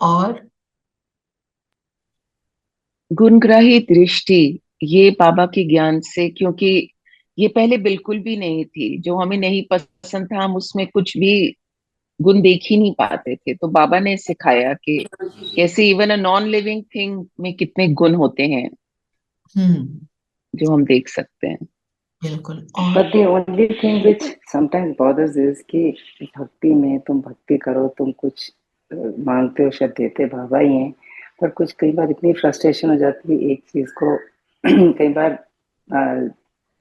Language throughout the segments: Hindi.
और गुणग्राही दृष्टि, ये बाबा के ज्ञान से, क्योंकि ये पहले बिल्कुल भी नहीं थी। जो हमें नहीं पसंद था हम उसमें कुछ भी गुण देख ही नहीं पाते थे, तो बाबा ने सिखाया कि कैसे even a non living thing में कितने गुण होते हैं हम्म, जो हम देख सकते हैं। बिल्कुल। और But the only thing which sometimes bothers is कि भक्ति में तुम भक्ति करो, तुम कुछ मांगते हो, शायद देते बाबा ही हैं, पर कुछ कई बार इतनी फ्रस्ट्रेशन हो जाती है एक चीज को कई बार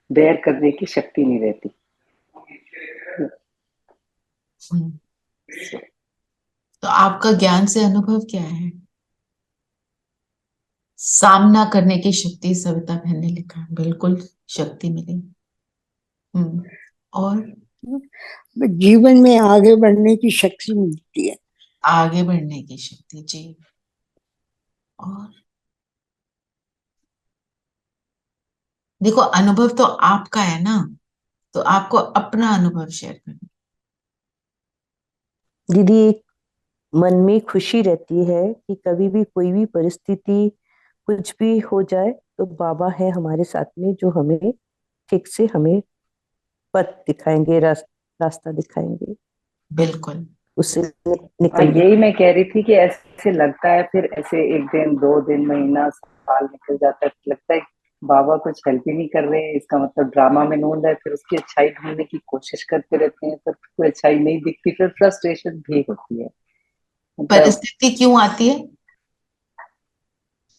बेयर करने की शक्ति नहीं रहती। हम्म, तो आपका ज्ञान से अनुभव क्या है? सामना करने की शक्ति, सविता बहन ने लिखा, बिल्कुल शक्ति मिली। और जीवन में आगे बढ़ने की शक्ति मिलती है। आगे बढ़ने की शक्ति, जी। और देखो, अनुभव तो आपका है ना, तो आपको अपना अनुभव शेयर करना। दीदी, एक मन में खुशी रहती है कि कभी भी कोई भी परिस्थिति कुछ भी हो जाए तो बाबा है हमारे साथ में, जो हमें ठीक से हमें पथ दिखाएंगे, रास्ता दिखाएंगे बिल्कुल। उससे हाँ, निकलने। यही मैं कह रही थी कि ऐसे लगता है, फिर ऐसे एक दिन, 2 दिन, महीना, साल निकल जाता है, लगता है बाबा कुछ हेल्प ही नहीं कर रहे हैं, इसका मतलब ड्रामा में नूंद है। फिर उसकी अच्छाई ढूंढने की कोशिश करते रहते हैं, पर कोई अच्छाई नहीं दिखती, फिर फ्रस्ट्रेशन भी होती है। मतलब परिस्थिति क्यों आती है?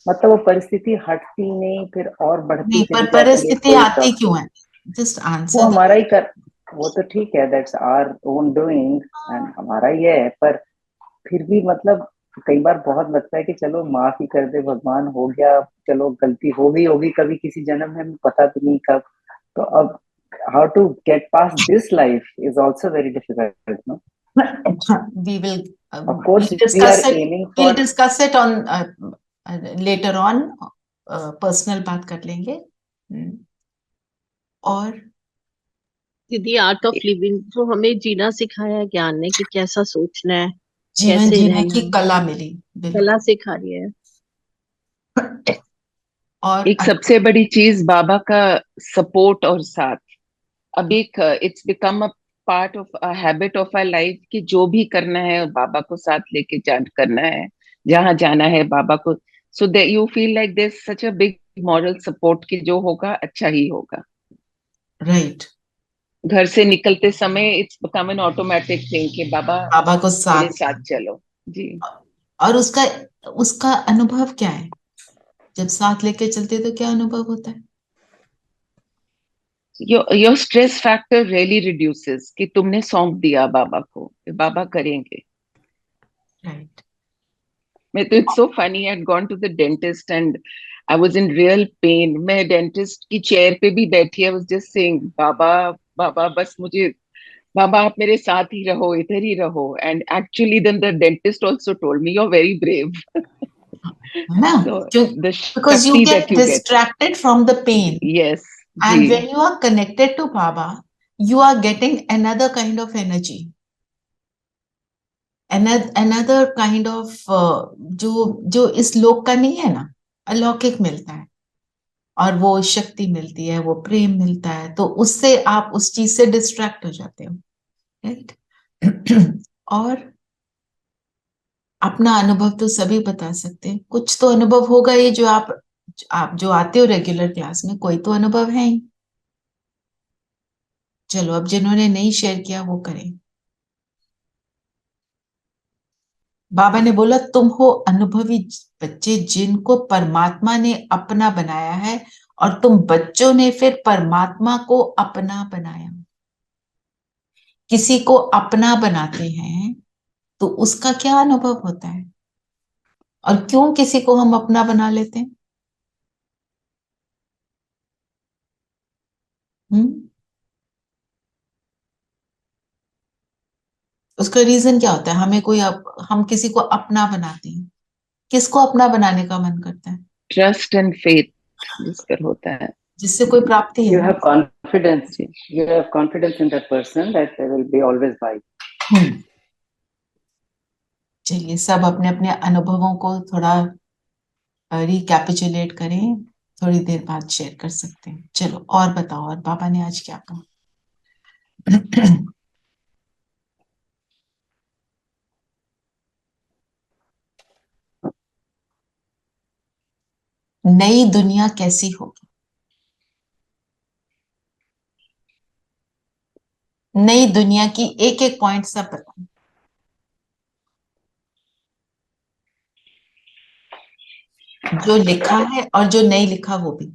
वो परिस्थिति हटती नहीं, फिर और बढ़ती नहीं, पर चली जाती है परिस्थिति कोई आती क्यों है? जस्ट वो आंसर द। हमारा ही कर, वो तो ठीक है, that's our own doing and हमारा ही है, पर फिर भी कई बार बहुत लगता है कि चलो माफ ही कर दे भगवान, हो गया, चलो गलती हो गई होगी कभी किसी जन्म में, हमें पता भी नहीं कब। तो अब how to get past this life is also very difficult, no? we will of course we'll we are discuss it एमिंग we'll for. discuss it on later on, personal बात कर लेंगे। और दीदी, आर्ट ऑफ लिविंग जो हमें जीना सिखाया है ज्ञान ने, कि कैसा सोचना है, जीवन कैसे जीने रहना की है, कला मिली, कला बिल्कुल। सिखा रही है। और एक सबसे बड़ी चीज बाबा का सपोर्ट और साथ। अब एक it's become a part of a habit of a life कि जो भी करना है बाबा को साथ लेके जान करना है, जहां जाना है बाबा को। So that you feel like there such a big moral support कि जो होगा अच्छा ही होगा। राइट, घर से निकलते समय it's become an automatic thing कि बाबा बाबा को मेरे साथ साथ लें। चलो। जी। और उसका उसका अनुभव क्या है? जब साथ लेके चलते तो क्या अनुभव होता है? Your stress factor really reduces कि तुमने सौंप दिया बाबा को, कि बाबा करेंगे। राइट। मैं तो it's so funny, I had gone to the dentist and I was in real pain. मैं डेंटिस्ट की चेयर पे भी बैठी, आई वाज जस्ट सेइंग बाबा, बाबा बस मुझे, बाबा आप मेरे साथ ही रहो, इधर ही रहो। And actually then the dentist also told me you are very brave. है ना? So क्यों? the बिकॉज यू शक्ति get that you get. Distracted from the pain, Yes, and when जी। you are connected to Baba, you are getting another kind of energy, another kind of जो जो इस लोक का नहीं है ना, अलौकिक मिलता है। और वो शक्ति मिलती है, वो प्रेम मिलता है, तो उससे आप उस चीज से डिस्ट्रैक्ट हो जाते हो, राइट? और अपना अनुभव तो सभी बता सकते हैं, कुछ तो अनुभव होगा ये जो आप जो आते हो रेगुलर क्लास में, कोई तो अनुभव है ही। चलो, अब जिन्होंने नहीं शेयर किया वो करें। बाबा ने बोला, तुम हो अनुभवी बच्चे जिनको परमात्मा ने अपना बनाया है, और तुम बच्चों ने फिर परमात्मा को अपना बनाया। किसी को अपना बनाते हैं तो उसका क्या अनुभव होता है, और क्यों किसी को हम अपना बना लेते हैं? हम्म, उसका रीजन क्या होता है? हम किसी को अपना बनाते हैं, किसको अपना बनाने का मन करता है? ट्रस्ट एंड फेथ जिस पर होता है। जिससे कोई प्राप्ति है You ना। have confidence. Ji. You have confidence in that person that they will be always by. हम्म, चलिए सब अपने अपने अनुभवों को थोड़ा रिकैपिचुलेट करें, थोड़ी देर बाद शेयर कर सकते हैं। चलो और बताओ, और पापा ने आज क्या कहा? नई दुनिया कैसी होगी? नई दुनिया की एक एक पॉइंट सब बताओ। जो लिखा है और जो नहीं लिखा वो भी।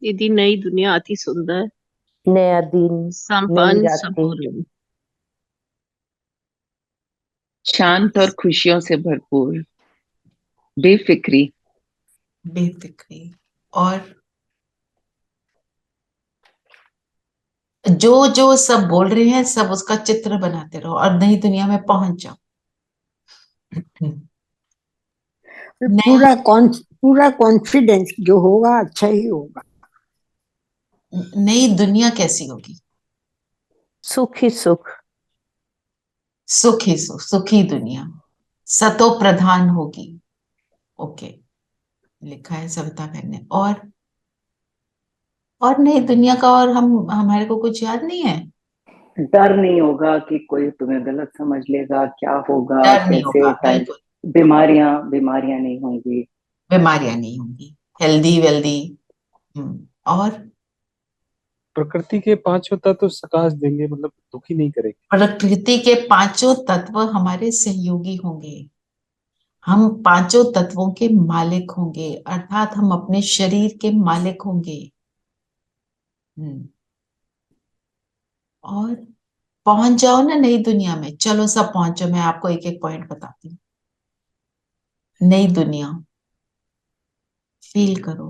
दीदी नई दुनिया अति सुंदर, नया दिन, नई संपन्न, रातें, संपूर्ण। शांत और खुशियों से भरपूर, बेफिक्री। बेफिक्री। और जो जो सब बोल रहे हैं सब उसका चित्र बनाते रहो और नई दुनिया में पहुंच जाओ। नई पूरा कॉन्फिडेंस जो होगा अच्छा ही होगा। नई दुनिया कैसी होगी? सुख ही सुख, सुख ही सुख, सुखी दुनिया, सतो प्रधान होगी। ओके, लिखा है सविता बहन ने। और नई दुनिया का और हम हमारे को कुछ याद नहीं है। डर नहीं होगा कि कोई तुम्हें गलत समझ लेगा, क्या होगा, डर नहीं होगा, कैसे टाइम। बिल्कुल। बीमारियां बीमारियां नहीं होंगी। बीमारियां नहीं होंगी, हेल्दी वेल्दी। और प्रकृति के पांचों तत्व सकाश देंगे, मतलब दुखी नहीं करेंगे। प्रकृति के पांचों तत्व हमारे सहयोगी होंगे। हम पांचों तत्वों के मालिक होंगे, अर्थात हम अपने शरीर के मालिक होंगे। हम्म, और पहुंच जाओ ना नई दुनिया में। चलो सब पहुंचो, मैं आपको एक एक पॉइंट बताती हूँ। नई दुनिया फील करो।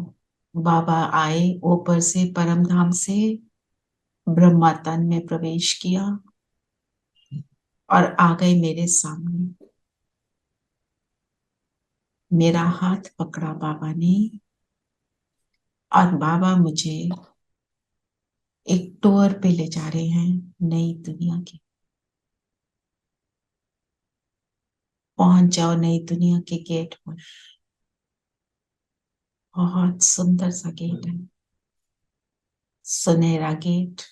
बाबा आए ऊपर से, परम धाम से, ब्रह्मा तन में प्रवेश किया और आ गए मेरे सामने। मेरा हाथ पकड़ा बाबा ने और बाबा मुझे एक टूर पे ले जा रहे हैं नई दुनिया की। पहुंच जाओ नई दुनिया के गेट पर। बहुत सुंदर सा गेट है, सुनहरा गेट।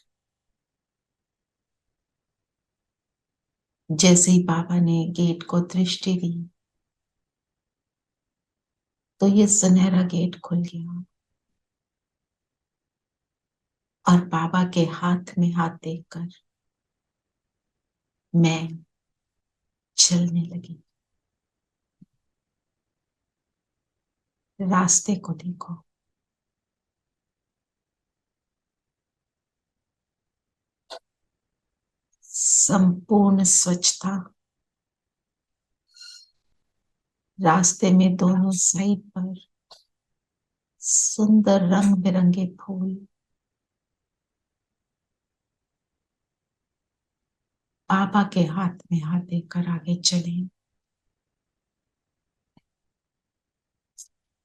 जैसे ही बाबा ने गेट को दृष्टि दी तो ये सुनहरा गेट खुल गया और बाबा के हाथ में हाथ देकर मैं चलने लगी। रास्ते को देखो, संपूर्ण स्वच्छता। रास्ते में दोनों साइड पर सुंदर रंग बिरंगे फूल। बाबा के हाथ में हाथ देकर आगे चले।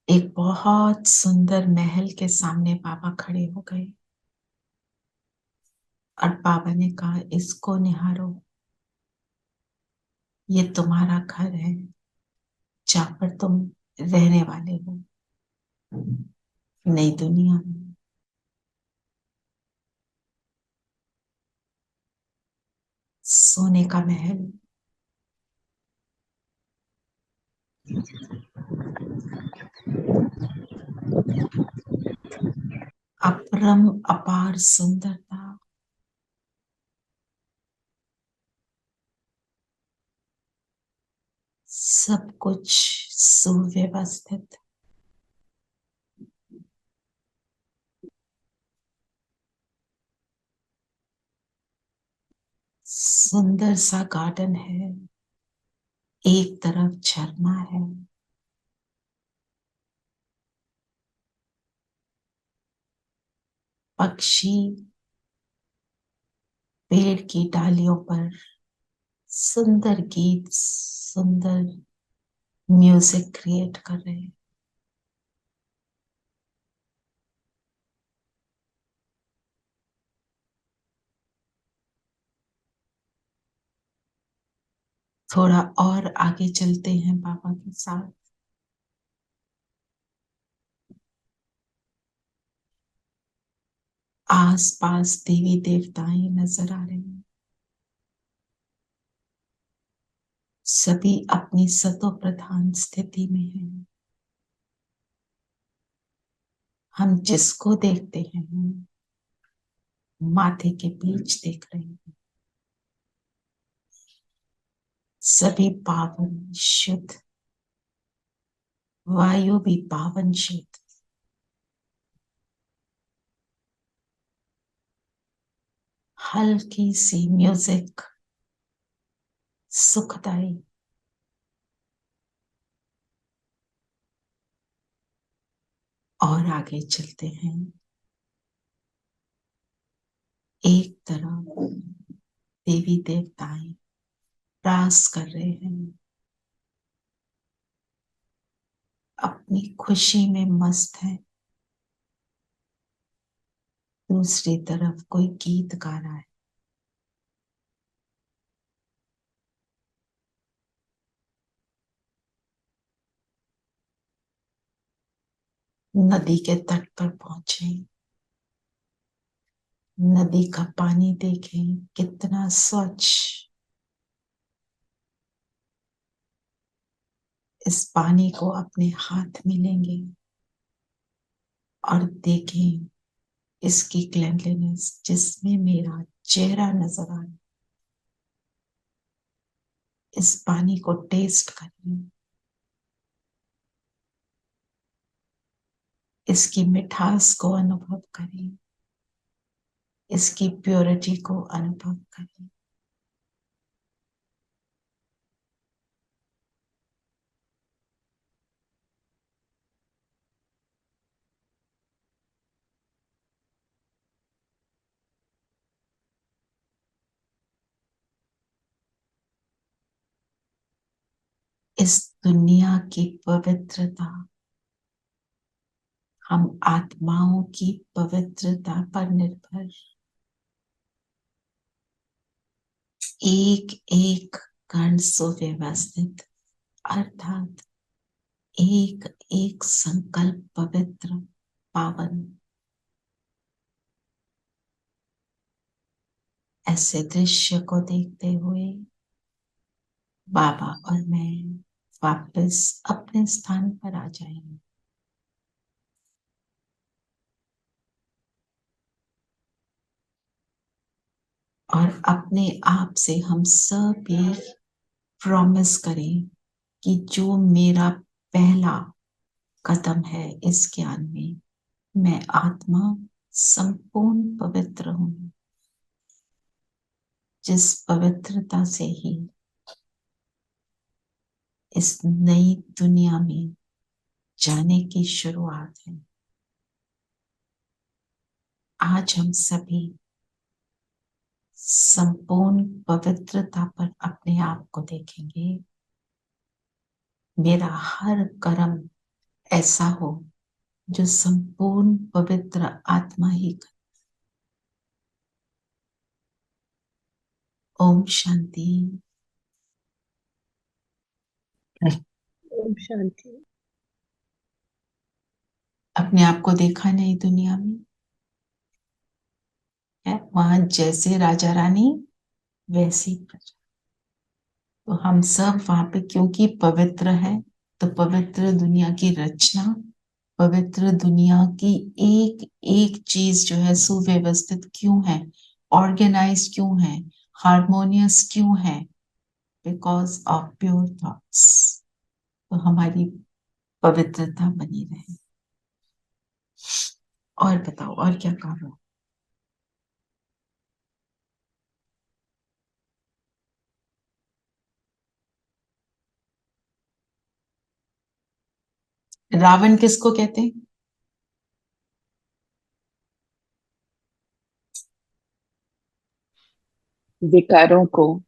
एक बहुत सुंदर महल के सामने बाबा खड़े हो गए और बाबा ने कहा, इसको निहारो, ये तुम्हारा घर है जहां पर तुम रहने वाले हो नई दुनिया में। सोने का महल, अपरम अपार सुंदरता। सब कुछ सुव्यवस्थित। सुंदर सा गार्डन है, एक तरफ झरना है, पक्षी पेड़ की डालियों पर सुंदर गीत, सुंदर म्यूजिक क्रिएट कर रहे हैं। थोड़ा और आगे चलते हैं बाबा के साथ। आस पास देवी देवताएं नजर आ रहे हैं, सभी अपनी सतो प्रधान स्थिति में हैं। हम जिसको देखते हैं माथे के बीच देख रहे हैं, सभी पावन शुद्ध, वायु भी पावन शुद्ध, हल्की सी म्यूजिक सुखदाई। और आगे चलते हैं। एक तरफ देवी देवताएं रास कर रहे हैं, अपनी खुशी में मस्त है। दूसरी तरफ कोई गीत गा रहा है। नदी के तट पर पहुंचे, नदी का पानी देखें कितना स्वच्छ। इस पानी को अपने हाथ में लेंगे और देखें इसकी क्लेanलीनेस, जिसमें मेरा चेहरा नजर आ रहा है। इस पानी को टेस्ट करें, इसकी मिठास को अनुभव करें, इसकी प्योरिटी को अनुभव करें। इस दुनिया की पवित्रता हम आत्माओं की पवित्रता पर निर्भर एक एक कण सुव्यवस्थित, अर्थात एक एक संकल्प पवित्र पावन। ऐसे दृश्य को देखते हुए बाबा और मैं वापस अपने स्थान पर आ जाएंगे। और अपने आप से हम सब भी प्रॉमिस करें कि जो मेरा पहला कदम है इस ज्ञान में, मैं आत्मा संपूर्ण पवित्र हूं। जिस पवित्रता से ही इस नई दुनिया में जाने की शुरुआत है। आज हम सभी संपूर्ण पवित्रता पर अपने आप को देखेंगे। मेरा हर कर्म ऐसा हो जो संपूर्ण पवित्र आत्मा ही करे। ओम शांति। ओम शांति। अपने आप को देखा नई दुनिया में है, वहां जैसे राजा रानी वैसी प्रजा। तो हम सब वहां पे क्योंकि पवित्र है, तो पवित्र दुनिया की रचना, पवित्र दुनिया की एक एक चीज जो है सुव्यवस्थित क्यों है, ऑर्गेनाइज क्यों है, हार्मोनियस क्यों है? Because of pure thoughts. तो हमारी पवित्रता बनी रहे। और बताओ, और क्या काम हो? रावण किसको कहते हैं? विकारों को। और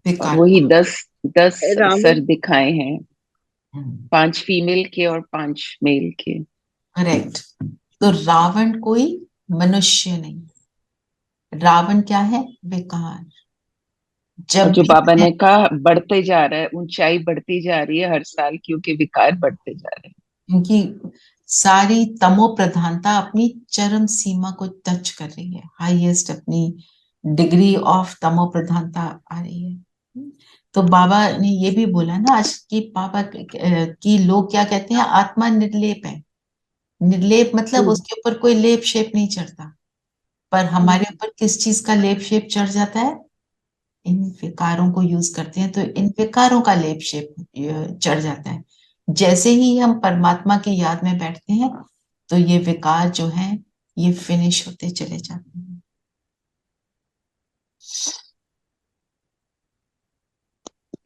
विकार। वही 10 सर रावण। दिखाए हैं, 5 फीमेल के और 5 मेल के। करेक्ट। तो रावण कोई मनुष्य नहीं, रावण क्या है? विकार। जब और जो भी बाबा मैं ने कहा बढ़ते जा रहा है, ऊंचाई बढ़ती जा रही है हर साल, क्योंकि विकार बढ़ते जा रहे हैं। क्योंकि सारी तमो प्रधानता अपनी चरम सीमा को टच कर रही है, हाईएस्ट अपनी डिग्री ऑफ तमो प्रधानता आ रही है। तो बाबा ने ये भी बोला ना आज की पापा की लोग क्या कहते हैं, आत्मा निर्लेप है। निर्लेप मतलब उसके ऊपर कोई लेप शेप नहीं चढ़ता, पर हमारे ऊपर किस चीज का लेप शेप चढ़ जाता है, इन विकारों को यूज करते हैं तो इन विकारों का लेप शेप चढ़ जाता है। जैसे ही हम परमात्मा की याद में बैठते हैं तो ये विकार जो है ये फिनिश होते चले जाते हैं।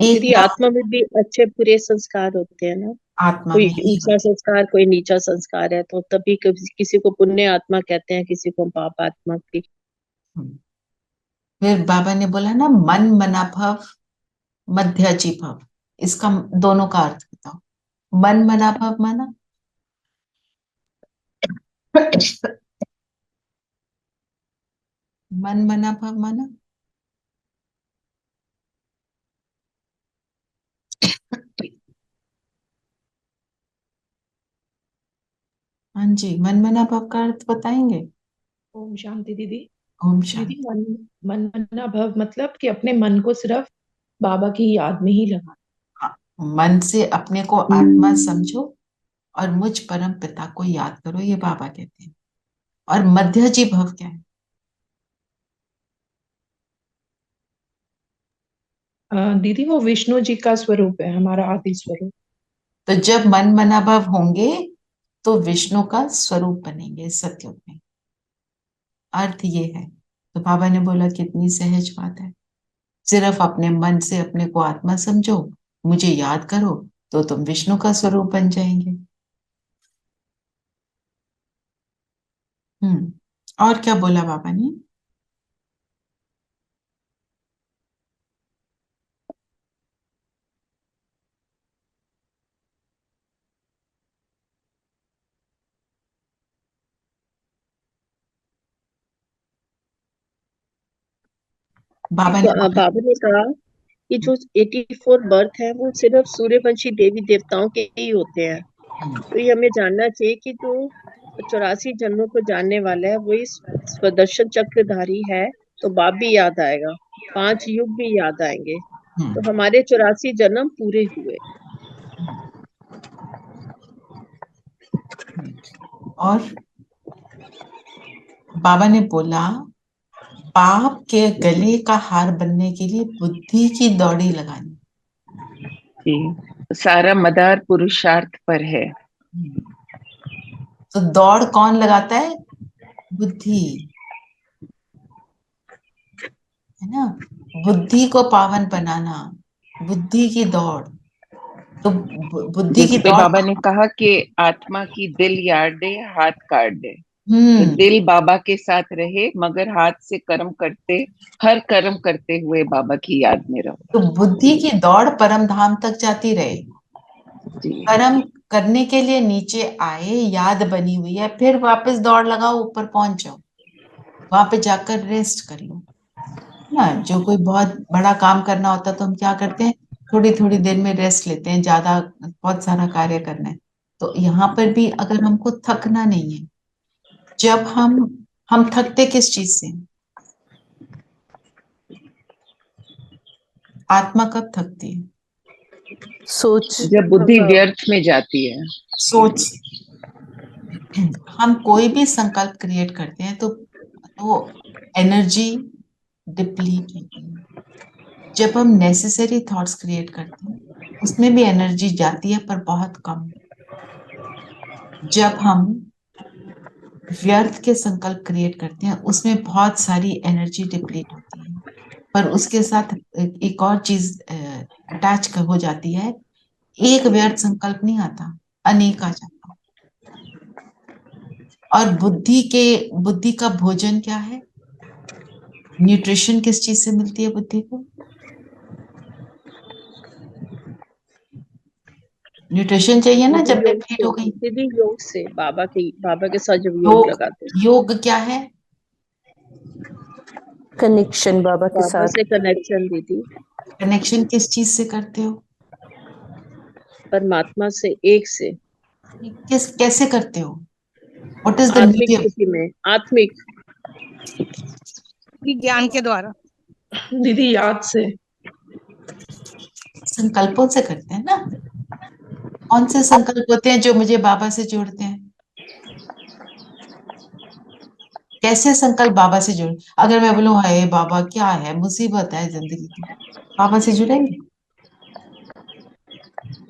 एक दीदी आत्मा में भी अच्छे बुरे संस्कार होते हैं ना, आत्मा कोई में ही ऊंचा संस्कार कोई नीचा संस्कार है, तो तभी किसी को पुण्य आत्मा कहते हैं, किसी को पाप आत्मा की। फिर बाबा ने बोला ना, मन मना भव मध्याजी भव, इसका दोनों का अर्थ बताओ। मन मना भव माना मन मना भव माना हाँ जी, मन मना भव का अर्थ बताएंगे। ओम शांति दीदी। ओम दीदी शांति। मन मन मना भव मतलब कि अपने मन को सिर्फ बाबा की याद में ही लगा। हाँ, मन से अपने को आत्मा समझो और मुझ परम पिता को याद करो, ये बाबा कहते हैं। और मध्यजी भव क्या है? दीदी वो विष्णु जी का स्वरूप है, हमारा आदि स्वरूप। तो जब मन मना भव होंगे तो विष्णु का स्वरूप बनेंगे सतयुग में, अर्थ ये है। तो बाबा ने बोला कितनी सहज बात है, सिर्फ अपने मन से अपने को आत्मा समझो, मुझे याद करो, तो तुम विष्णु का स्वरूप बन जाएंगे। और क्या बोला बाबा ने? बाबा ने बोला बाबा ने कहा कि जो 84 बर्थ है वो सिर्फ सूर्यवंशी देवी देवताओं के ही होते हैं। तो ये हमें जानना चाहिए कि जो 84 जन्मों को जानने वाला है वो इस स्वदर्शन चक्रधारी है, तो बाप भी याद आएगा, 5 युग भी याद आएंगे, तो हमारे 84 जन्म पूरे हुए। और बाबा ने बोला पाप के गले का हार बनने के लिए बुद्धि की दौड़ी लगानी। जी, सारा मदार पुरुषार्थ पर है। तो दौड़ कौन लगाता है? बुद्धि, है ना। बुद्धि को पावन बनाना, बुद्धि की दौड़। तो बुद्धि की जिसपे दौड़। बाबा ने कहा कि आत्मा की दिल यार दे, हाथ काट दे। तो हम्म दिल बाबा के साथ रहे, मगर हाथ से कर्म करते, हर कर्म करते हुए बाबा की याद में रहो। तो बुद्धि की दौड़ परम धाम तक जाती रहे। जी, कर्म करने के लिए नीचे आए, याद बनी हुई है, फिर वापस दौड़ लगाओ, ऊपर पहुंच जाओ, वहां पे जाकर रेस्ट कर लो ना। जो कोई बहुत बड़ा काम करना होता है तो हम क्या करते हैं, थोड़ी थोड़ी देर में रेस्ट लेते हैं, ज्यादा बहुत सारा कार्य करना है। तो यहाँ पर भी अगर हमको थकना नहीं है, जब हम थकते किस चीज से? आत्मा कब थकती है? सोच। जब बुद्धि व्यर्थ में जाती है। सोच। हम कोई भी संकल्प क्रिएट करते हैं तो एनर्जी डिप्लीट होती है। जब हम नेसेसरी थॉट्स क्रिएट करते हैं उसमें भी एनर्जी जाती है, पर बहुत कम। जब हम व्यर्थ के संकल्प क्रिएट करते हैं उसमें बहुत सारी एनर्जी डिप्लीट होती है, पर उसके साथ एक और चीज अटैच हो जाती है। एक व्यर्थ संकल्प नहीं आता, अनेक आ जाता। और बुद्धि का भोजन क्या है? न्यूट्रिशन किस चीज से मिलती है बुद्धि को? न्यूट्रिशन चाहिए ना, जब योग डिप्लीट से हो गई। दीदी, योग से बाबा के साथ जब योग योग, लगाते हैं। योग क्या है? कनेक्शन बाबा के बाबा साथ। से कनेक्शन दीदी, कनेक्शन किस चीज से करते हो? परमात्मा से, एक से, कैसे करते हो? व्हाट इज द आत्मिक मीडियम? स्थिति में, आत्मिक ज्ञान के द्वारा। दीदी याद से। संकल्पों से करते हैं ना। कौन से संकल्प होते हैं जो मुझे बाबा से जोड़ते हैं? कैसे संकल्प बाबा से जुड़? अगर मैं बोलूं हाय बाबा क्या है, मुसीबत है जिंदगी की, बाबा से जुड़ेंगे?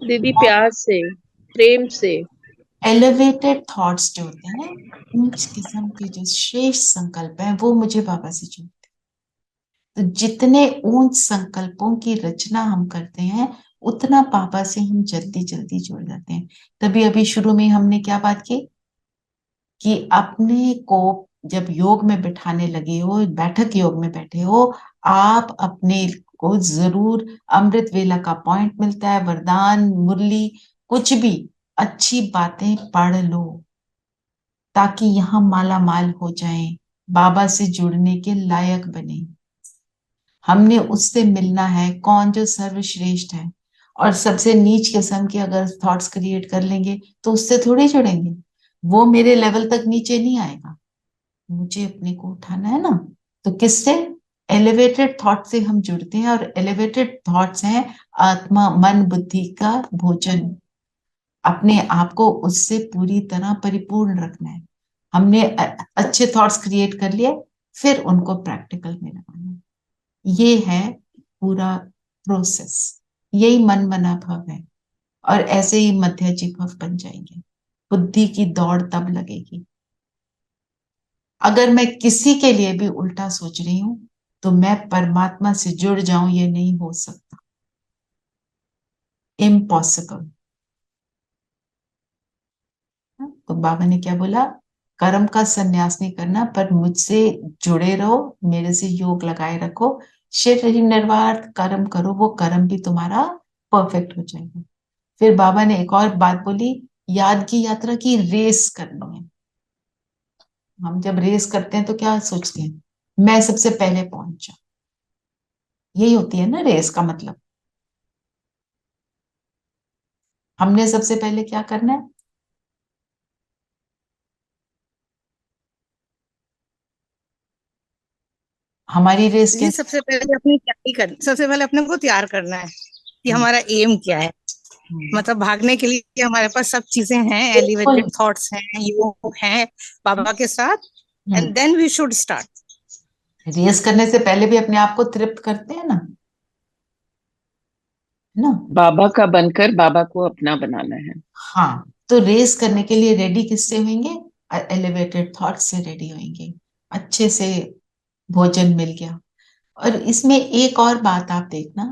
दीदी, प्यार से, प्रेम से। एलिवेटेड थॉट्स जो होते हैं, उच्च किस्म के जो श्रेष्ठ संकल्प हैं, वो मुझे बाबा से जोड़ते हैं। तो जितने ऊंच संकल्पों की रचना हम करते हैं, उतना बाबा से हम जल्दी जल्दी जुड़ जाते हैं। तभी अभी शुरू में हमने क्या बात की कि अपने को जब योग में बिठाने लगे हो, बैठक योग में बैठे हो, आप अपने को जरूर अमृत वेला का पॉइंट मिलता है, वरदान, मुरली, कुछ भी अच्छी बातें पढ़ लो ताकि यहां माला माल हो जाएं, बाबा से जुड़ने के लायक बने। हमने उससे मिलना है, कौन जो सर्वश्रेष्ठ है। और सबसे नीच किस्म के अगर थॉट्स क्रिएट कर लेंगे तो उससे थोड़ी जुड़ेंगे, वो मेरे लेवल तक नीचे नहीं आएगा, मुझे अपने को उठाना है ना। तो किससे? एलिवेटेड थॉट से हम जुड़ते हैं, और एलिवेटेड थॉट्स हैं आत्मा मन बुद्धि का भोजन। अपने आप को उससे पूरी तरह परिपूर्ण रखना है। हमने अच्छे थॉट्स क्रिएट कर लिए, फिर उनको प्रैक्टिकल में लगाना है। ये है पूरा प्रोसेस, यही मन मना भव है। और ऐसे ही मध्य भव बन जाएंगे। बुद्धि की दौड़ तब लगेगी। अगर मैं किसी के लिए भी उल्टा सोच रही हूं तो मैं परमात्मा से जुड़ जाऊं, ये नहीं हो सकता, इम्पॉसिबल। तो बाबा ने क्या बोला? कर्म का संन्यास नहीं करना, पर मुझसे जुड़े रहो, मेरे से योग लगाए रखो, शिव निर्वात कर्म करो, वो कर्म भी तुम्हारा परफेक्ट हो जाएगा। फिर बाबा ने एक और बात बोली, याद की यात्रा की रेस करनी है। हम जब रेस करते हैं तो क्या सोचते हैं? मैं सबसे पहले पहुंच जाऊं। यही होती है ना रेस का मतलब। हमने सबसे पहले क्या करना है? हमारी रेस जी, कैसे? सबसे पहले अपनी तैयारी कर, सबसे पहले अपने को तैयार करना है कि हम्म, हमारा एम क्या है। हम्म, मतलब भागने के लिए हमारे पास सब चीजें हैं, बिल्कुल। एलिवेटेड थॉट्स हैं, योग है बाबा के साथ, hmm, and then we should start. Race करने से पहले भी अपने आप को तृप्त करते हैं ना, है ना? बाबा का बनकर बाबा को अपना बनाना है। हाँ, तो रेस करने के लिए रेडी किससे होंगे? एलिवेटेड थॉट से रेडी होंगे। अच्छे से भोजन मिल गया। और इसमें एक और बात आप देखना,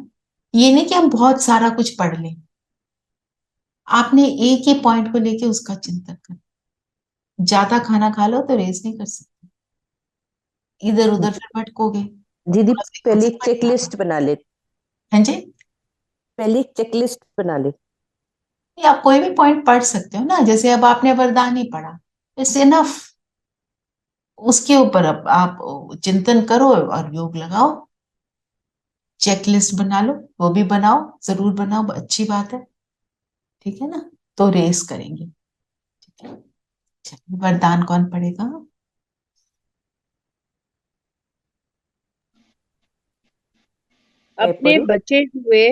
ये नहीं कि हम बहुत सारा कुछ पढ़ लें, आपने एक ही पॉइंट को लेके उसका चिंतन कर। ज्यादा खाना खा लो तो रेस नहीं कर सकते, इधर उधर फिर भटकोगे। दीदी थोड़ा सा पहले कुछ एक समझ में चेकलिस्ट बना ले। हाँ जी। पहले एक चेकलिस्ट बना ले। ये आप कोई भी पॉइंट पढ़ सकते हो ना, जैसे अब आपने वरदान ही पढ़ा, इट्स इनफ। उसके ऊपर अब आप चिंतन करो और योग लगाओ। चेकलिस्ट बना लो, वो भी बनाओ, जरूर बनाओ, अच्छी बात है। ठीक है ना? तो रेस करेंगे। ठीक है, चलिए वरदान कौन पढ़ेगा? मैं अपने पढ़ूं? बचे हुए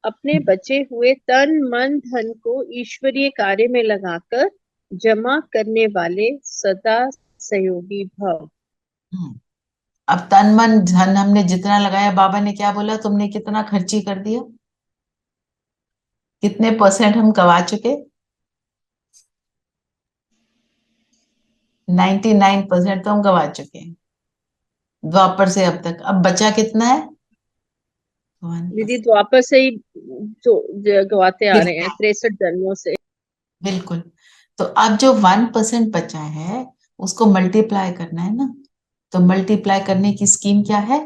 अपने बचे हुए तन मन धन को ईश्वरीय कार्य में लगाकर जमा करने वाले सदा सहयोगी भव। हम्म, अब तन मन धन हमने जितना लगाया, बाबा ने क्या बोला, तुमने कितना खर्ची कर दिया, कितने परसेंट हम गवा चुके? 99% तो हम गवा चुके हैं द्वापर से अब तक। अब बचा कितना है? दीदी, 1%। द्वापर से ही जो गवाते आ रहे गिरते हैं, हैं, 63 जन्मों से। बिल्कुल। तो अब जो 1% बचा है, उसको मल्टीप्लाई करना है ना। तो मल्टीप्लाई करने की स्कीम क्या है?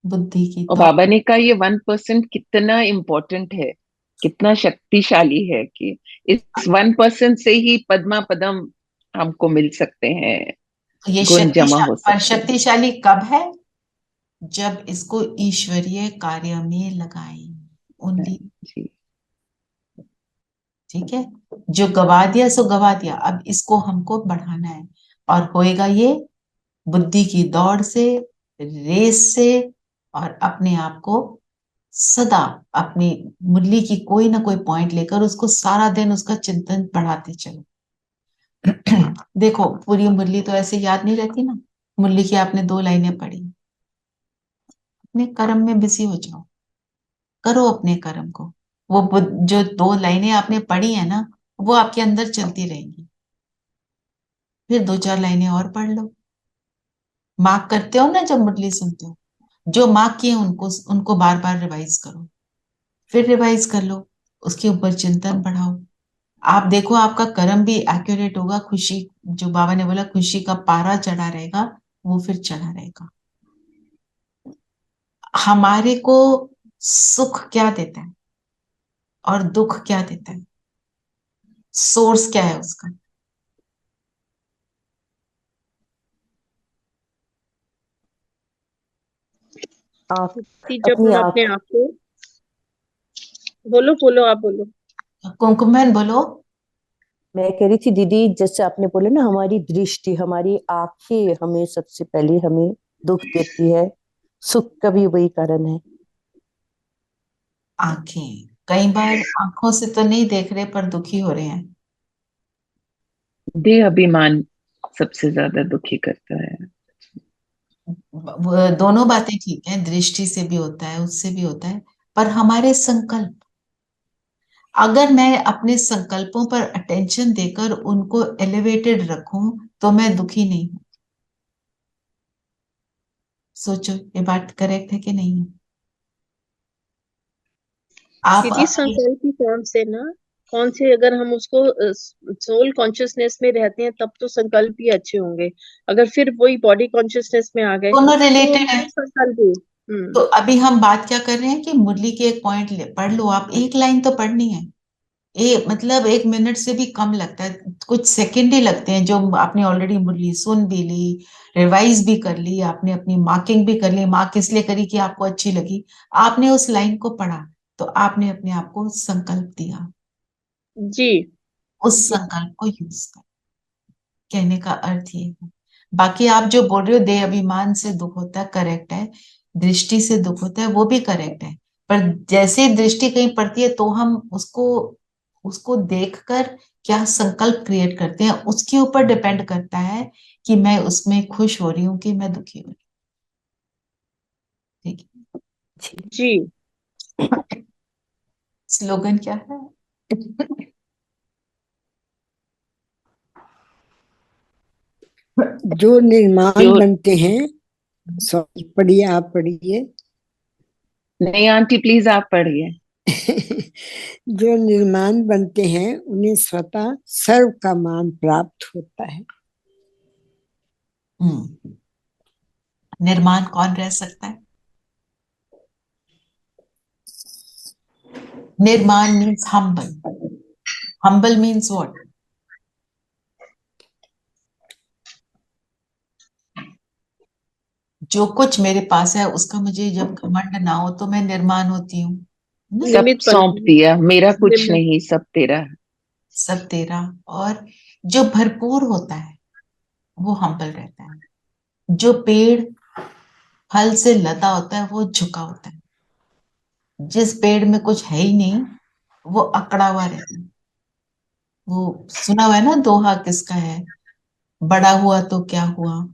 बुद्धि की और थॉट। बाबा ने कहा ये 1% कितना इम्पोर्टेंट है, कितना शक्तिशाली है कि इस 1% से ही पद्मा पदम हमको मिल सकते हैं। ये गुण जमा हो सकते हैं। शक्तिशाली कब है? जब इसको ईश्वरीय कार्य में लगाएं ओनली। जी। ठीक है, जो गवा दिया सो गवा दिया, अब इसको हमको बढ़ाना है। और होएगा ये बुद्धि की दौड़ से, रेस से, और अपने आप को सदा अपनी मुरली की कोई ना कोई पॉइंट लेकर उसको सारा दिन उसका चिंतन बढ़ाते चलो। देखो पूरी मुरली तो ऐसे याद नहीं रहती ना, मुरली की आपने 2 लाइनें पढ़ी, अपने कर्म में बिजी हो जाओ, करो अपने कर्म को। वो जो 2 लाइनें आपने पढ़ी है ना, वो आपके अंदर चलती रहेंगी। फिर 2-4 लाइनें और पढ़ लो, मार्क करते हो ना जब मुरली सुनते हो, जो मार्क किए उनको उनको बार बार रिवाइज करो, फिर रिवाइज कर लो, उसके ऊपर चिंतन बढ़ाओ। आप देखो आपका कर्म भी एक्यूरेट होगा, खुशी, जो बाबा ने बोला खुशी का पारा चढ़ा रहेगा, वो फिर चढ़ा रहेगा। हमारे को सुख क्या देता है और दुख क्या देता है, सोर्स क्या है उसका? आप कि जब अपनी हम आँख, अपने आप को, बोलो बोलो, आप बोलो। कुमकुमन बोलो। मैं कह रही थी दीदी, जैसे आपने बोला ना, हमारी दृष्टि, हमारी आंखें हमें सबसे पहले हमें दुख देती है, सुख का भी वही कारण है। आंखें कई बार आंखों से तो नहीं देख रहे पर दुखी हो रहे हैं। देह अभिमान सबसे ज्यादा दुखी करता है। वो दोनों बातें ठीक है, दृष्टि से भी होता है, उससे भी होता है, पर हमारे संकल्प, अगर मैं अपने संकल्पों पर अटेंशन देकर उनको एलिवेटेड रखूं तो मैं दुखी नहीं हूं। सोचो ये बात करेक्ट है कि नहीं है? आप दीदी संकल्प ही कौन से ना, कौन से, अगर हम उसको सोल कॉन्शियसनेस में रहते हैं तब तो संकल्प ही अच्छे होंगे। अगर फिर वही बॉडी कॉन्शियसनेस में आ गए दोनों तो रिलेटेड है। हमारे संकल्प ही। तो अभी हम बात क्या कर रहे हैं कि मुरली के एक पॉइंट पढ़ लो, आप 1 लाइन तो पढ़नी है, मतलब 1 मिनट से भी कम लगता है, कुछ सेकंड ही लगते हैं, जो आपने ऑलरेडी मुरली सुन भी ली, रिवाइज भी कर ली, आपने अपनी मार्किंग भी कर ली, मार्क इसलिए करी कि आपको अच्छी लगी, आपने उस लाइन को पढ़ा, तो आपने अपने आप को संकल्प दिया, जी उस संकल्प को यूज कर, कहने का अर्थ ये है। बाकी आप जो बोल रहे हो देह अभिमान से दुख होता है, करेक्ट है, दृष्टि से दुख होता है, वो भी करेक्ट है, पर जैसे ही दृष्टि कहीं पड़ती है तो हम उसको उसको देखकर क्या संकल्प क्रिएट करते हैं, उसके ऊपर डिपेंड करता है कि मैं उसमें खुश हो रही हूँ कि मैं दुखी हो रही हूँ। ठीक जी। है, स्लोगन क्या है? जो निर्माण जो बनते हैं, सॉरी पढ़िए, आप पढ़िए। नहीं आंटी प्लीज आप पढ़िए। जो निर्माण बनते हैं उन्हें स्वतः सर्व का मान प्राप्त होता है। निर्माण कौन रह सकता है? निर्माण means humble, humble means what? जो कुछ मेरे पास है उसका मुझे जब घमंड ना हो तो मैं निर्माण होती हूँ ना? सब निमित सौंप बनते दिया, मेरा हैं, कुछ निमित। नहीं सब तेरा। सब तेरा। और जो भरपूर होता है वो हम्बल रहता है, जो पेड़ फल से लदा होता है वो झुका होता है, जिस पेड़ में कुछ है ही नहीं वो अकड़ा हुआ रहता है। वो सुना हुआ है ना दोहा, किसका है? बड़ा हुआ तो क्या हुआ,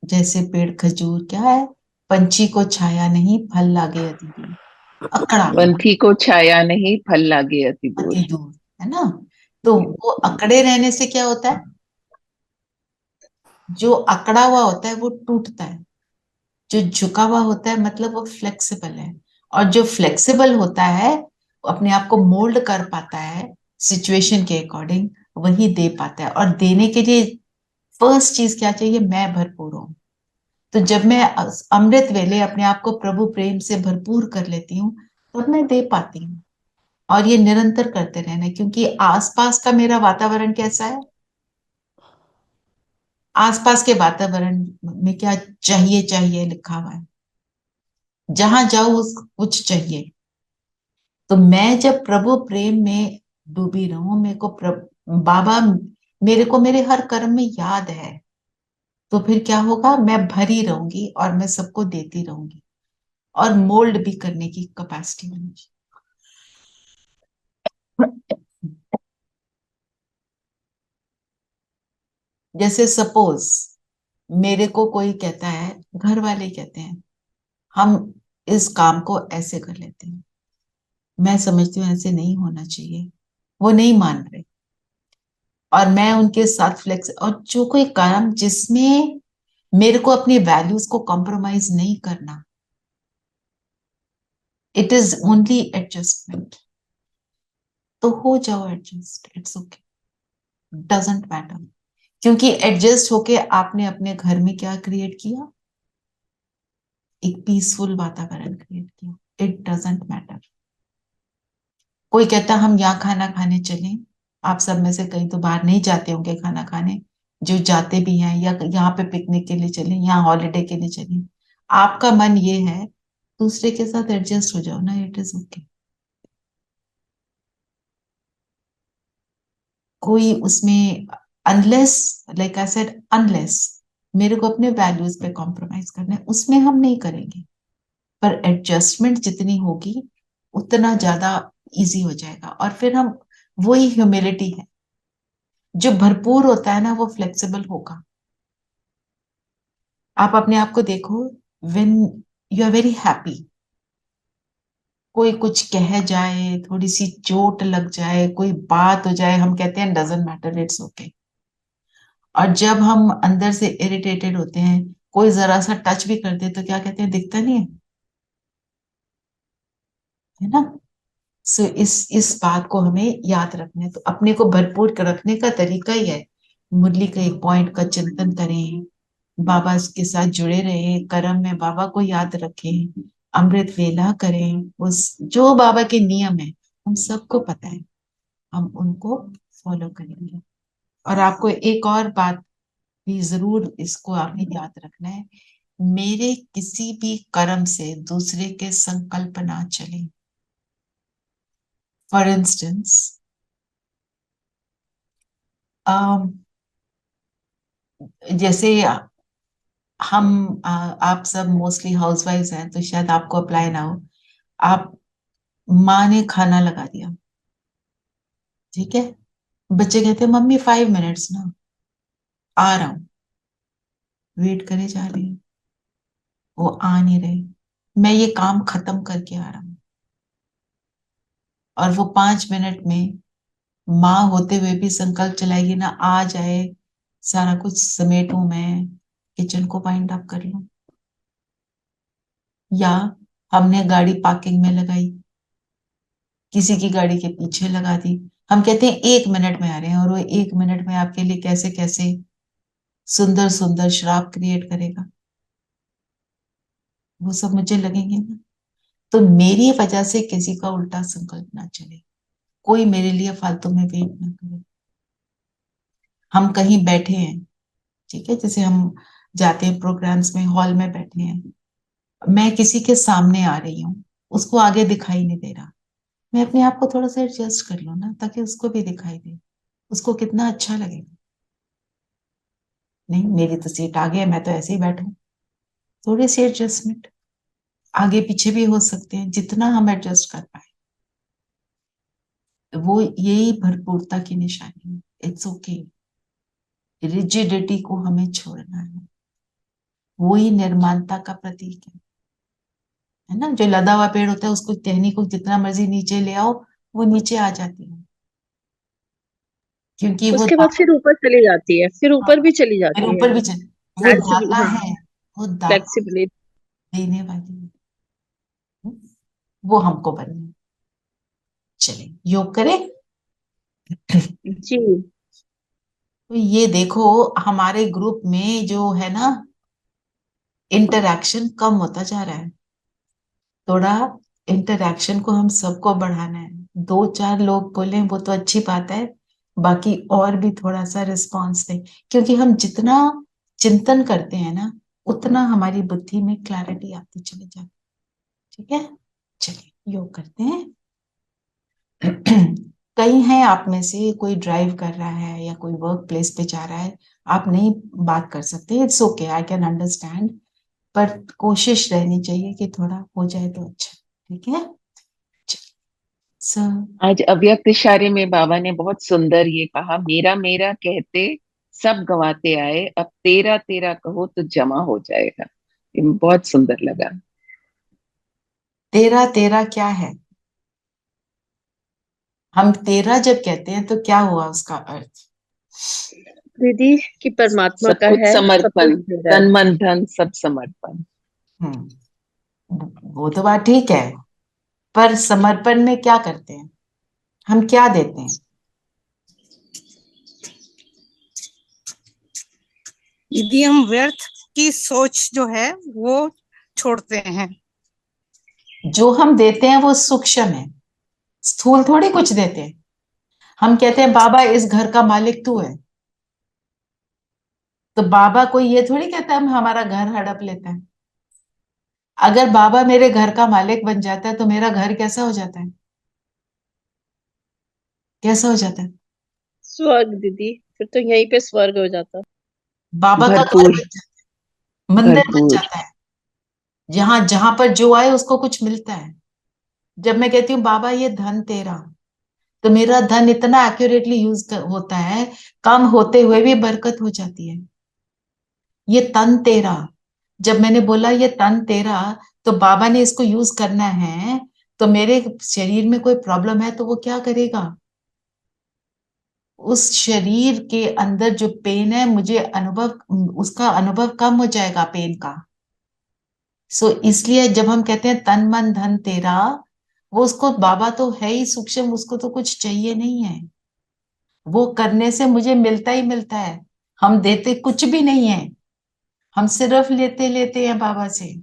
जैसे पेड़ खजूर, क्या है? पंछी को छाया नहीं, फल लागे अति दूर, अकड़ा पंथी को छाया नहीं, फल लागे अति दूर। अति दूर, है ना? तो वो अकड़े रहने से क्या होता है? जो अकड़ा हुआ होता है वो टूटता है, जो झुका हुआ होता है मतलब वो फ्लेक्सिबल है, और जो फ्लेक्सिबल होता है वो अपने आप को मोल्ड कर पाता है सिचुएशन के अकॉर्डिंग, वही दे पाता है। और देने के लिए फर्स्ट चीज क्या चाहिए? मैं भरपूर हूं। तो जब मैं अमृत वेले अपने आप को प्रभु प्रेम से भरपूर कर लेती हूँ तब मैं दे पाती हूँ। और ये निरंतर करते रहना है, क्योंकि आसपास का मेरा वातावरण कैसा है? आसपास के वातावरण में क्या चाहिए चाहिए लिखा हुआ है, जहां जाओ उस कुछ चाहिए। तो मैं जब प्रभु प्रेम में डूबी रहूं, मेरे को बाबा मेरे को मेरे हर कर्म में याद है, तो फिर क्या होगा, मैं भरी रहूंगी और मैं सबको देती रहूंगी, और मोल्ड भी करने की कैपेसिटी बनेगी। जैसे सपोज मेरे को कोई कहता है, घर वाले कहते हैं हम इस काम को ऐसे कर लेते हैं, मैं समझती हूँ ऐसे नहीं होना चाहिए, वो नहीं मान रहे, और मैं उनके साथ फ्लेक्स, और जो कोई काम जिसमें मेरे को अपनी वैल्यूज को कॉम्प्रोमाइज नहीं करना, इट इज ओनली एडजस्टमेंट, तो हो जाओ adjust, it's okay, doesn't matter. क्योंकि एडजस्ट होके आपने अपने घर में क्या क्रिएट किया, एक पीसफुल वातावरण क्रिएट किया, इट डजंट मैटर। कोई कहता हम यहाँ खाना खाने चलें, आप सब में से कहीं तो बाहर नहीं जाते होंगे खाना खाने, जो जाते भी हैं, या यहाँ पे पिकनिक के लिए चलें, यहाँ हॉलीडे के लिए चलें, आपका मन ये है, दूसरे के साथ एडजस्ट हो जाओ ना, इट इज ओके। कोई उसमें unless, like I said, unless मेरे को अपने वैल्यूज पे कॉम्प्रोमाइज करना है, उसमें हम नहीं करेंगे, पर एडजस्टमेंट जितनी होगी उतना ज्यादा इजी हो जाएगा। और फिर हम, वही ह्यूमिलिटी है, जो भरपूर होता है ना वो फ्लेक्सिबल होगा। आप अपने आप को देखो, when you are very happy, कोई कुछ कह जाए, थोड़ी सी चोट लग जाए, कोई बात हो जाए, हम कहते हैं डजंट मैटर, इट्स ओके। और जब हम अंदर से इरिटेटेड होते हैं, कोई जरा सा टच भी कर दे तो क्या कहते हैं, दिखता नहीं है ना। सो इस बात को हमें याद रखना है। तो अपने को भरपूर रखने का तरीका ही है, मुरली के एक पॉइंट का चिंतन करें, बाबा के साथ जुड़े रहें, कर्म में बाबा को याद रखें, अमृत वेला करें, उस जो बाबा के नियम है हम सबको पता है, हम उनको फॉलो करेंगे। और आपको एक और बात भी जरूर इसको आपने याद रखना है, मेरे किसी भी कर्म से दूसरे के संकल्प ना चले। फॉर इंस्टेंस, जैसे आप सब मोस्टली हाउसवाइफ हैं, तो शायद आपको अप्लाई ना हो। आप, माँ ने खाना लगा दिया, ठीक है, बच्चे कहते हैं मम्मी 5 मिनट्स ना, आ रहा हूँ, वेट करे जा रही हूँ, वो आ नहीं रहे, मैं ये काम खत्म करके आ रहा हूँ, और वो 5 मिनट में माँ होते हुए भी संकल्प चलाएगी ना, आ जाए, सारा कुछ समेटूं मैं, किचन को वाइंड अप कर लूं। या हमने गाड़ी पार्किंग में लगाई, किसी की गाड़ी के पीछे लगा दी, हम कहते हैं 1 मिनट में आ रहे हैं, और वो 1 मिनट में आपके लिए कैसे कैसे सुंदर सुंदर श्राप क्रिएट करेगा, वो सब मुझे लगेंगे ना। तो मेरी वजह से किसी का उल्टा संकल्प ना चले, कोई मेरे लिए फालतू में वेट ना करे। हम कहीं बैठे हैं, ठीक है, जैसे हम जाते हैं प्रोग्राम्स में, हॉल में बैठे हैं, मैं किसी के सामने आ रही हूँ, उसको आगे दिखाई नहीं दे रहा, मैं अपने आप को थोड़ा सा एडजस्ट कर लूँ ना, ताकि उसको भी दिखाई दे, उसको कितना अच्छा लगेगा। नहीं, मेरी तो सीट आगे है, मैं तो ऐसे ही बैठूं, थोड़ी सी एडजस्टमेंट, आगे पीछे भी हो सकते हैं, जितना हम एडजस्ट कर पाए, वो यही भरपूरता की निशानी है। इट्स ओके, रिजिडिटी को हमें छोड़ना है, वही निर्माणता का प्रतीक है ना। जो लदा हुआ पेड़ होता है, उसको टहनी को जितना मर्जी नीचे ले आओ, वो नीचे आ जाती है, क्योंकि वो उसके बाद फिर ऊपर चली जाती है, फिर ऊपर भी चली मेरे जाती है। ऊपर भी वो दाता हाँ, है, वो दाता फ्लेक्सिबिलिटी। देने वाली है, वो हमको बनना है। चले योग करें। जी। तो ये देखो, हमारे ग्रुप में जो है ना, इंटरैक्शन कम होता जा रहा है, थोड़ा इंटरैक्शन को हम सबको बढ़ाना है। 2-4 लोग बोले वो तो अच्छी बात है, बाकी और भी थोड़ा सा रिस्पॉन्स दें, क्योंकि हम जितना चिंतन करते हैं ना, उतना हमारी बुद्धि में क्लैरिटी आती चली जाती। ठीक है, चलिए योग करते हैं। कई हैं आप में से, कोई ड्राइव कर रहा है या कोई वर्क प्लेस पे जा रहा है, आप नहीं बात कर सकते, it's okay, I can understand, पर कोशिश रहनी चाहिए कि थोड़ा हो जाए तो अच्छा। ठीक है सर। आज अव्यक्त इशारे में बाबा ने बहुत सुंदर ये कहा, मेरा मेरा कहते सब गवाते आए, अब तेरा तेरा कहो तो जमा हो जाएगा। ये बहुत सुंदर लगा। तेरा तेरा क्या है? हम तेरा जब कहते हैं तो क्या हुआ उसका अर्थ? दीदी कि परमात्मा सब का कुछ है, सब कुछ समर्पण, मिल जाए। तन मन धन सब समर्पण। वो तो बात ठीक है, पर समर्पण में क्या करते हैं, हम क्या देते हैं? दीदी हम व्यर्थ की सोच जो है वो छोड़ते हैं। जो हम देते हैं वो सूक्ष्म है, स्थूल थोड़ी कुछ देते हैं। हम कहते हैं बाबा इस घर का मालिक तू है, तो बाबा कोई ये थोड़ी कहता है हम हमारा घर हड़प लेता है। अगर बाबा मेरे घर का मालिक बन जाता है तो मेरा घर कैसा हो जाता है? कैसा हो जाता है? स्वर्ग दीदी, फिर तो यहीं पे स्वर्ग हो जाता। बाबा का घर भरपूर, बन जाता है, मंदिर बन भरपूर। जाता है, जहां जहां पर जो आए उसको कुछ मिलता है। जब मैं कहती हूँ बाबा ये धन तेरा, तो मेरा धन इतना एक्यूरेटली यूज होता है, कम होते हुए भी बरकत हो जाती है। ये तन तेरा, जब मैंने बोला ये तन तेरा, तो बाबा ने इसको यूज करना है, तो मेरे शरीर में कोई प्रॉब्लम है तो वो क्या करेगा? उस शरीर के अंदर जो पेन है, मुझे अनुभव, उसका अनुभव कम हो जाएगा पेन का। सो इसलिए जब हम कहते हैं तन मन धन तेरा, वो उसको, बाबा तो है ही सूक्ष्म, उसको तो कुछ चाहिए नहीं है, वो करने से मुझे मिलता ही मिलता है। हम देते कुछ भी नहीं है, हम सिर्फ लेते लेते हैं बाबा से।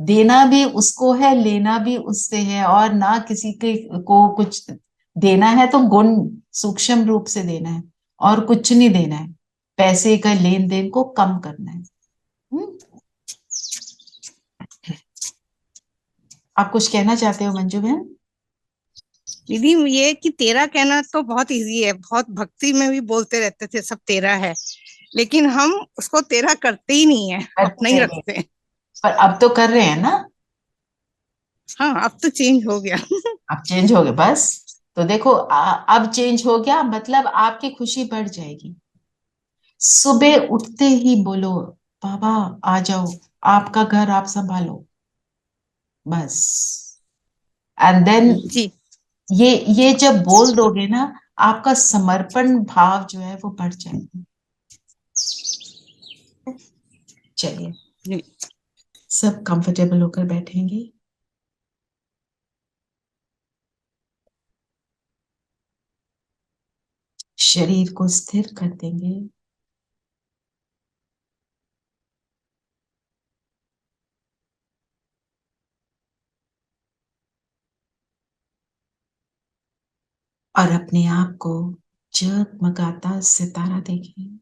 देना भी उसको है, लेना भी उससे है, और ना किसी के को कुछ देना है तो गुण सूक्ष्म रूप से देना है, और कुछ नहीं देना है। पैसे का लेन देन को कम करना है। हम्म? आप कुछ कहना चाहते हो मंजू बहन? दीदी ये कि तेरा कहना तो बहुत इजी है, बहुत भक्ति में भी बोलते रहते थे सब तेरा है, लेकिन हम उसको तेरा करते ही नहीं है, अपना ही करते नहीं, रखते हैं। पर अब तो कर रहे हैं ना। हाँ अब तो चेंज हो गया। अब चेंज हो गए बस। तो देखो अब चेंज हो गया, मतलब आपकी खुशी बढ़ जाएगी। सुबह उठते ही बोलो बाबा आ जाओ, आपका घर आप संभालो, बस। एंड देन जी ये जब बोल दोगे ना, आपका समर्पण भाव जो है वो बढ़ जाएगा। चलिए जी। सब कंफर्टेबल होकर बैठेंगे। शरीर को स्थिर कर देंगे। और अपने आप को जगमगाता सितारा देखें।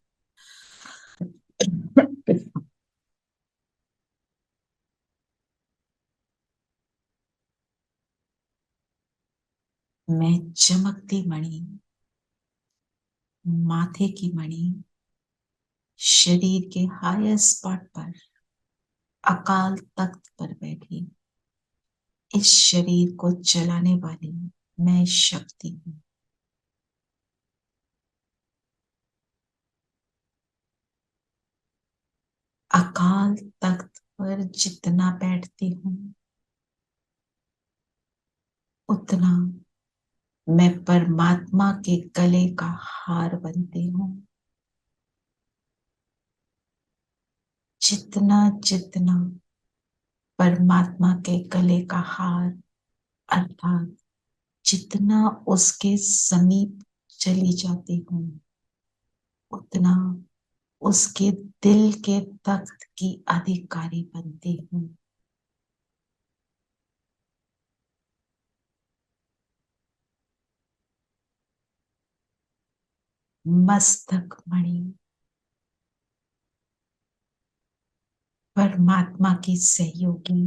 मैं चमकती मणि, माथे की मणि, शरीर के हाईएस्ट स्पॉट पर, अकाल तख्त पर बैठी, इस शरीर को चलाने वाली मैं शक्ति हूँ। अकाल तख्त पर जितना बैठती हूँ, उतना मैं परमात्मा के गले का हार बनती हूँ। जितना जितना परमात्मा के गले का हार, अर्थात जितना उसके समीप चली जाती हूँ, उतना उसके दिल के तख्त की अधिकारी बनती हूँ। मस्तक मणि, परमात्मा की सहयोगी,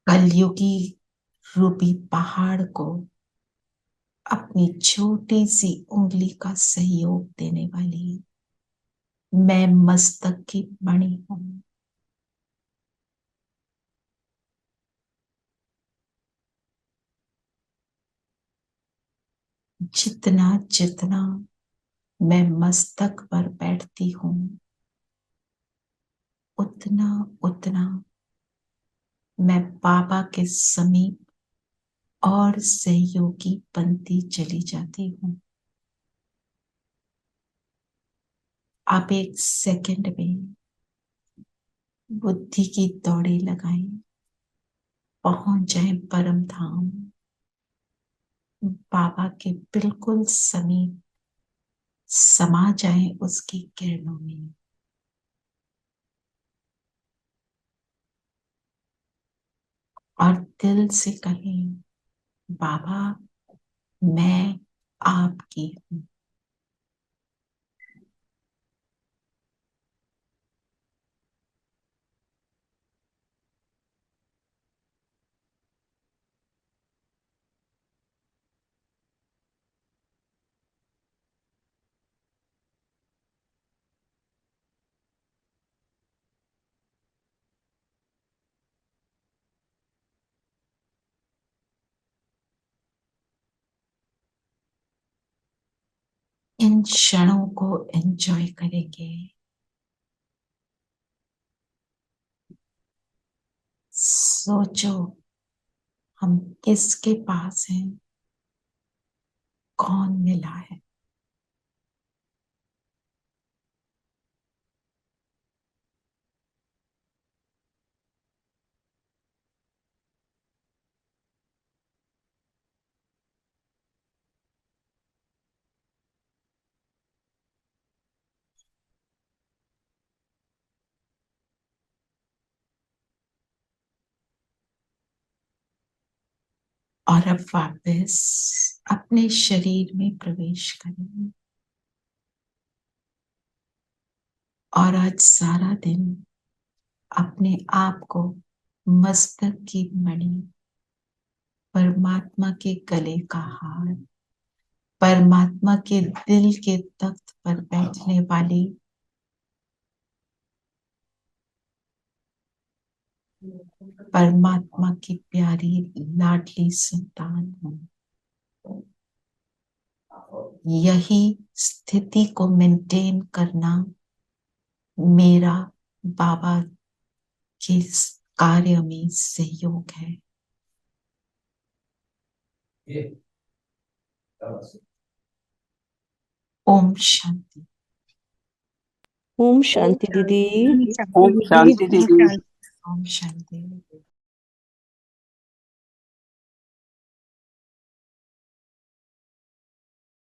कलयुगी रूपी पहाड़ को अपनी छोटी सी उंगली का सहयोग देने वाली मैं मस्तक की मणि हूं। जितना जितना मैं मस्तक पर बैठती हूं, उतना उतना मैं बाबा के समीप और सहयोगी बनती चली जाती हूं। आप एक सेकंड में बुद्धि की दौड़े लगाएं, पहुंच जाएं परम धाम, बाबा के बिल्कुल समीप समा जाएं उसकी किरणों में। और दिल से कहें, बाबा मैं आपकी हूं। इन क्षणों को एंजॉय करेंगे। सोचो हम किसके पास हैं, कौन मिला है। और अब वापस अपने शरीर में प्रवेश करें और आज सारा दिन अपने आप को मस्तक की मणि, परमात्मा के गले का हार, परमात्मा के दिल के तख्त पर बैठने वाली परमात्मा की प्यारी लाडली संतान हूं। यही स्थिति को मेंटेन करना मेरा बाबा के कार्य में सहयोग है। ओम शांति। ओम शांति दीदी। ओम शांति दीदी। ओम शांति।